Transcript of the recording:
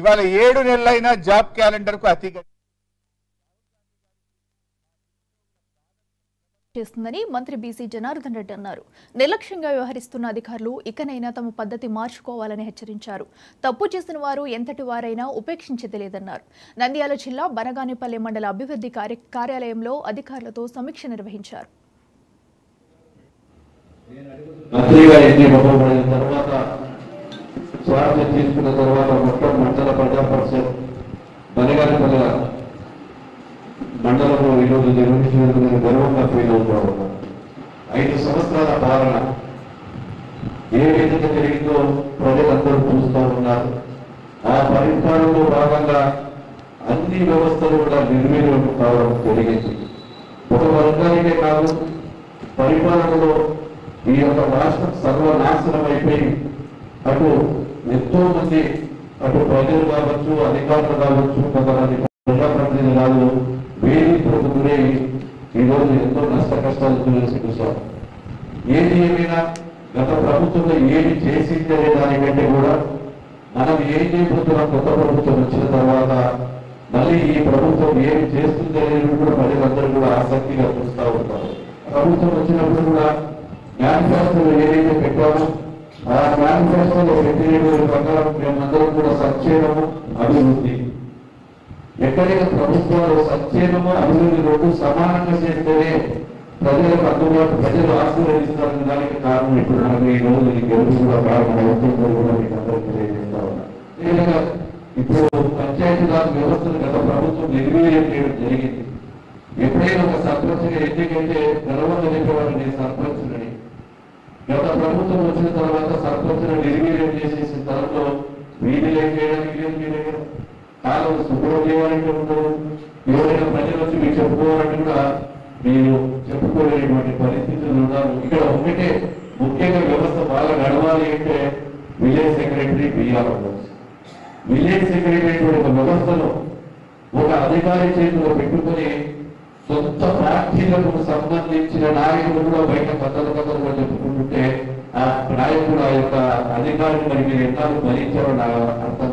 ఇవాళ 7 నెలలైన job calendar కు అతిగా చేస్తుందని మంత్రి బీసీ జనార్దన్ రెడ్డి అన్నారు. నిర్లక్ష్యంగా వ్యవహరిస్తున్న అధికారులు ఇకనైనా తమ పద్ధతి మార్చుకోవాలని హెచ్చరించారు. తప్పు చేసిన వారు ఎంతటి వారైనా ఉపేక్షించేది లేదన్నారు. నంద్యాల జిల్లా బనగానిపల్లి మండల అభివృద్ధి కార్యాలయంలో అధికారులతో సమీక్ష నిర్వహించారు. మండలంలో ఈరోజు నిర్వహించినందుకు గర్వంగా ఫీల్ అవుతారు. 5 సంవత్సరాల పాలన ఏ విధంగా జరిగిందో ప్రజలందరూ చూస్తూ ఉన్నారు. ఆ పరిపాలనలో భాగంగా అన్ని వ్యవస్థలు కూడా నిర్వీర్యం కావడం జరిగింది. ఒక వర్గానికే కాదు, పరిపాలనలో ఈ యొక్క రాష్ట్రం సర్వనాశనం అయిపోయి అటు ఎంతో మంది అటు ప్రజలు కావచ్చు, అధికారులు కావచ్చు, కొంతమంది ప్రజాప్రతినిధులు వేధింపులకు గురై ఈరోజు ఎంతో నష్ట కష్టాలు చూసాం. ఏది ఏమైనా గత ప్రభుత్వంలో ఏమి చేసింది అనే దానికంటే కూడా మనం ఏం చేయబోతున్నాం కొత్త ప్రభుత్వం వచ్చిన తర్వాత మళ్ళీ ఈ ప్రభుత్వం ఏమి చేస్తుంది అనేది కూడా ప్రజలందరూ కూడా ఆసక్తిగా చూస్తూ ఉంటారు. ప్రభుత్వం వచ్చినప్పుడు కూడా మేనిఫెస్టోలో ఏదైతే పెట్టామో ఆ మేనిఫెస్టోలో పెట్టిన ప్రకారం మేమందరం కూడా సంక్షేమము అభివృద్ధి, ఎక్కడైనా ప్రభుత్వాలు సంక్షేమము అభివృద్ధి రెండు సమానంగా చేస్తేనే ప్రజలకు అందుబాటు ప్రజలు ఆశీర్వదిస్తారని దానికి కారణం ఇప్పుడు నాకు ఈ రోజు గెలుపు కూడా కారణం అవుతుందో కూడా మీకు అందరికీ తెలియజేస్తా ఉన్నా. అదేవిధంగా ఇప్పుడు పంచాయతీరాజ్ వ్యవస్థను గత ప్రభుత్వం నిర్వీర్యం చేయడం జరిగింది. ఎప్పుడైనా ఒక సర్పంచ్గా ఎన్నికైతే గర్వంగా చెప్పేవాడు నేను సర్పంచులని. గత ప్రభుత్వం వచ్చిన తర్వాత సర్పంచ్ను నిర్వీర్యం చేసేసిన తరంలో వీధులు ఏం చేయడానికి లేదు మీ దగ్గర, కాలం శుభ్రం చేయడానికి ఉండదు. ఎవరైనా ప్రజలు వచ్చి మీకు చెప్పుకోవాలంటే కూడా మీరు చెప్పుకోలేనటువంటి పరిస్థితులు ఉన్నారు. ఇక్కడ ఒకటే ముఖ్యంగా వ్యవస్థ బాగా నడవాలి అంటే village secretary BRO. Village secretary ఒక వ్యవస్థను ఒక అధికారి చేతిలో పెట్టుకుని సొంత పార్టీలకు సంబంధించిన నాయకులు కూడా బయట కథలుగా చెప్పుకుంటుంటే ఆ నాయకుడు ఆ యొక్క అధికారిని మరి మీరు ఎన్నాళ్ళు భరించారో నాకు అర్థం